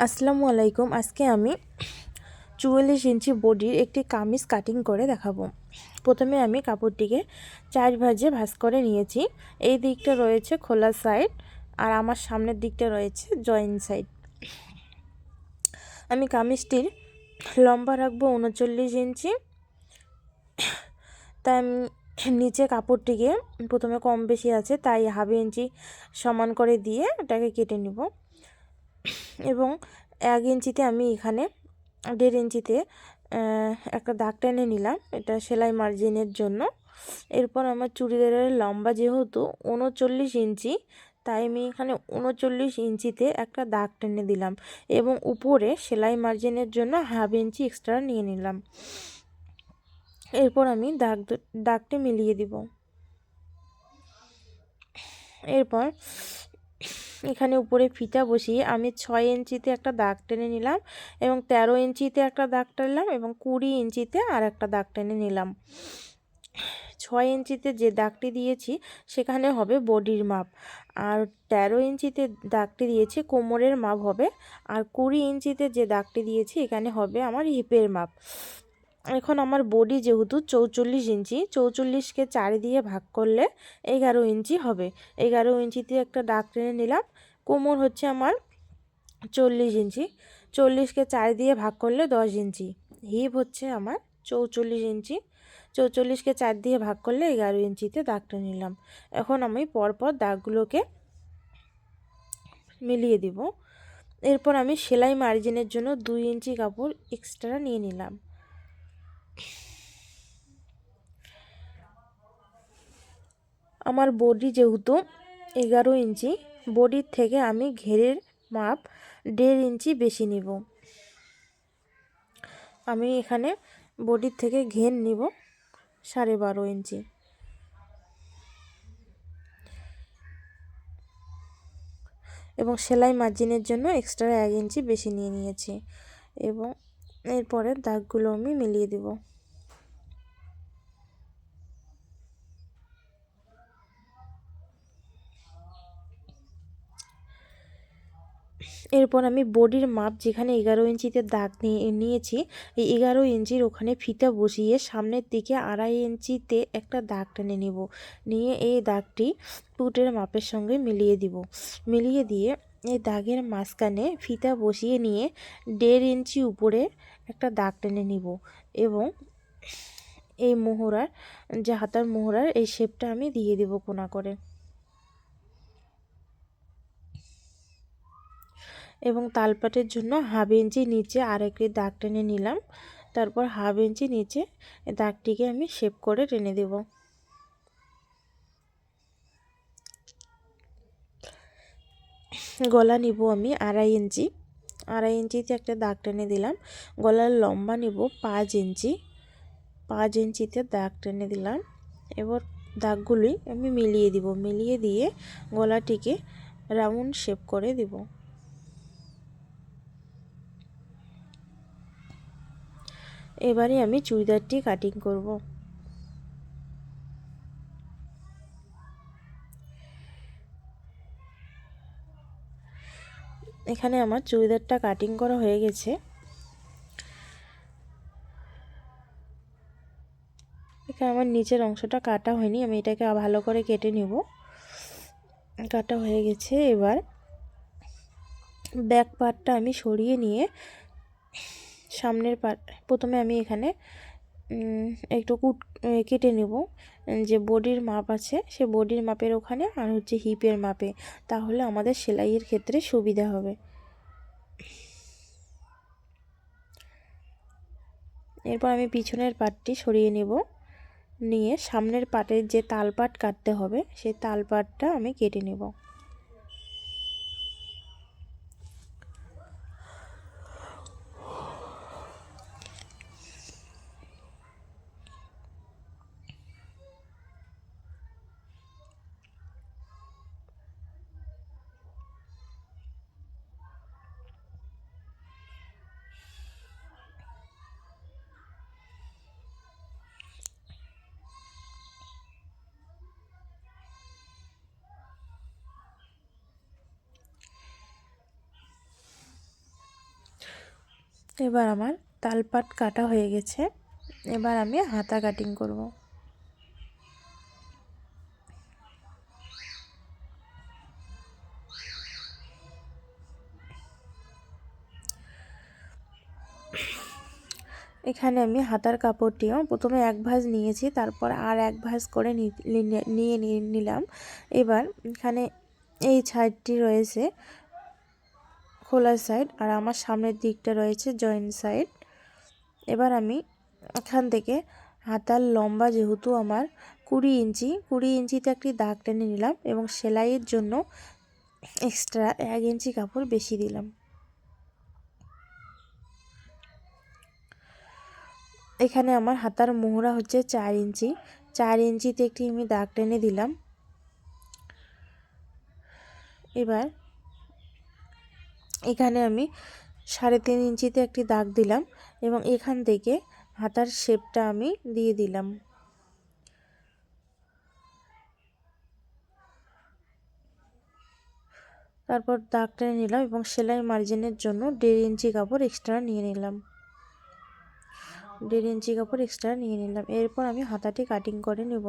আসসালামু আলাইকুম। আজকে আমি ৪৪ ইঞ্চি বডির একটি কামিজ কাটিং করে দেখাবো। প্রথমে আমি কাপড়টিকে ৪ ভাঁজে ভাঁজ করে নিয়েছি। এই দিকটা রয়েছে খোলা সাইড আর আমার সামনের দিকটা রয়েছে জয়েন সাইড। আমি কামিজটির লম্বা রাখবো ৩৯ ইঞ্চি। তাই আমি নিচে কাপড়টিকে প্রথমে কম বেশি আছে তাই হাফ ইঞ্চি সমান করে দিয়ে এটাকে কেটে নিব এবং ১ ইঞ্চিতে আমি এখানে ১.৫ ইঞ্চিতে একটা দাগ টেনে নিলাম, এটা সেলাই মার্জিনের জন্য। এরপর আমার চুড়িদারের লম্বা যেহেতু ৩৯ ইঞ্চি, তাই আমি এখানে ৩৯ ইঞ্চিতে একটা দাগ টেনে দিলাম এবং উপরে সেলাই মার্জিনের জন্য হাফ ইঞ্চি এক্সট্রা নিয়ে নিলাম। এরপর আমি দাগটি মিলিয়ে দিব। এরপর এখানে উপরে ফিতা বসিয়ে আমি ৬ ইঞ্চিতে একটা দাগ টেনে নিলাম এবং ১৩ ইঞ্চিতে একটা দাগ টানলাম এবং ২০ ইঞ্চিতে আর একটা দাগ টেনে নিলাম। ৬ ইঞ্চিতে যে দাগটি দিয়েছি সেখানে হবে বডির মাপ, আর ১৩ ইঞ্চিতে দাগটি দিয়েছি কোমরের মাপ হবে, আর ২০ ইঞ্চিতে যে দাগটি দিয়েছি এখানে হবে আমার হিপের মাপ। এখন আমার বডি যেহেতু ৪৪ ইঞ্চি, ৪৪কে ৪ দিয়ে ভাগ করলে ১১ ইঞ্চি হবে। ১১ ইঞ্চিতে একটা দাগ টেনে নিলাম। কোমর হচ্ছে আমার ৪০ ইঞ্চি, ৪০কে ৪ দিয়ে ভাগ করলে ১০ ইঞ্চি। হিপ হচ্ছে আমার ৪৪ ইঞ্চি, ৪৪কে ৪ দিয়ে ভাগ করলে ১১ ইঞ্চিতে দাগ টেনে নিলাম। এখন আমি পরপর দাগগুলোকে মিলিয়ে দিব। এরপর আমি সেলাই মার্জিনের জন্য ২ ইঞ্চি কাপড় এক্সট্রা নিয়ে নিলাম। আমার বডি যেহেতু ১১ ইঞ্চি, বডির থেকে আমি ঘেরের মাপ ১.৫ ইঞ্চি বেশি নিব। আমি এখানে বডির থেকে ঘের নিব ১২.৫ ইঞ্চি এবং সেলাই মার্জিনের জন্য এক্সট্রা ১ ইঞ্চি বেশি নিয়ে নিয়েছি এবং এরপরে দাগগুলো আমি মিলিয়ে দেব। এরপর আমি বডির মাপ যেখানে ১১ ইঞ্চিতে দাগ নিয়েছি, এই ১১ ইঞ্চির ওখানে ফিতা বসিয়ে সামনের দিকে ২.৫ ইঞ্চিতে একটা দাগ টেনে নেব। নিয়ে এই দাগটি পুটের মাপের সঙ্গে মিলিয়ে দিব। মিলিয়ে দিয়ে এই দাগের মাঝখানে ফিতা বসিয়ে নিয়ে ১.৫ ইঞ্চি উপরে একটা দাগ টেনে নিব এবং এই মোহরার যে হাতার মোহরার এই শেপটা আমি দিয়ে দেব কোনা করে এবং তালপাটের জন্য হাফ ইঞ্চি নিচে আরেকটি দাগ টেনে নিলাম। তারপর হাফ ইঞ্চি নিচে দাগটিকে আমি শেপ করে টেনে দেব। গলা নিব আমি ২.৫ ইঞ্চি, ২.৫ ইঞ্চিতে একটা দাগ টেনে দিলাম। গলার লম্বা নিব ৫ ইঞ্চি, ৫ ইঞ্চিতে দাগ টেনে দিলাম। এবার দাগগুলি আমি মিলিয়ে দিব, মিলিয়ে দিয়ে গলাটিকে রাউন্ড শেপ করে দেব। এবারে আমি চুড়িদারটি কাটিং করব। এখানে আমার চুড়িদারটা কাটিং করা হয়ে গেছে। এখানে আমার নিচের অংশটা কাটা হয়নি, আমি এটাকে ভালো করে কেটে নেব। কাটা হয়ে গেছে। এবার ব্যাক পার্টটা আমি সরিয়ে নিয়ে সামনের পার্ট প্রথমে আমি এখানে একটু কেটে নেব যে বডির মাপ আছে সে বডির মাপের ওখানে আর হচ্ছে হিপের মাপে, তাহলে আমাদের সেলাইয়ের ক্ষেত্রে সুবিধা হবে। এরপর আমি পিছনের পার্টটি সরিয়ে নেব, নিয়ে সামনের পার্টের যে তালপাট কাটতে হবে সেই তালপাটটা আমি কেটে নেব। এবার আমার তালপাট কাটা হয়ে গেছে, এবার আমি হাতা কাটিং করব। এখানে আমি হাতার কাপড়টিও প্রথমে এক ভাঁজ নিয়েছি, তারপর আর এক ভাঁজ করে নিয়ে নিলাম। এবার এখানে এই সাইডটি রয়েছে খোলা সাইড, আর আমার সামনের দিকটা রয়েছে জয়েন্ট সাইড। এবার আমি এখান থেকে হাতার লম্বা যেহেতু আমার 20 ইঞ্চিতে একটি দাগ টেনে নিলাম এবং সেলাইয়ের জন্য এক্সট্রা 1 ইঞ্চি কাপড় বেশি দিলাম। এখানে আমার হাতার মোহরা হচ্ছে 4 ইঞ্চি, 4 ইঞ্চিতে একটি আমি দাগ টেনে দিলাম। এবার এখানে আমি 3.5 ইঞ্চিতে একটি দাগ দিলাম এবং এখান থেকে হাতার শেপটা আমি দিয়ে দিলাম। তারপর দাগ টেনে নিলাম এবং সেলাই মার্জিনের জন্য 1.5 ইঞ্চি কাপড় এক্সট্রা নিয়ে নিলাম। 1.5 ইঞ্চি কাপড় এক্সট্রা নিয়ে নিলাম। এরপর আমি হাতাটি কাটিং করে নেব।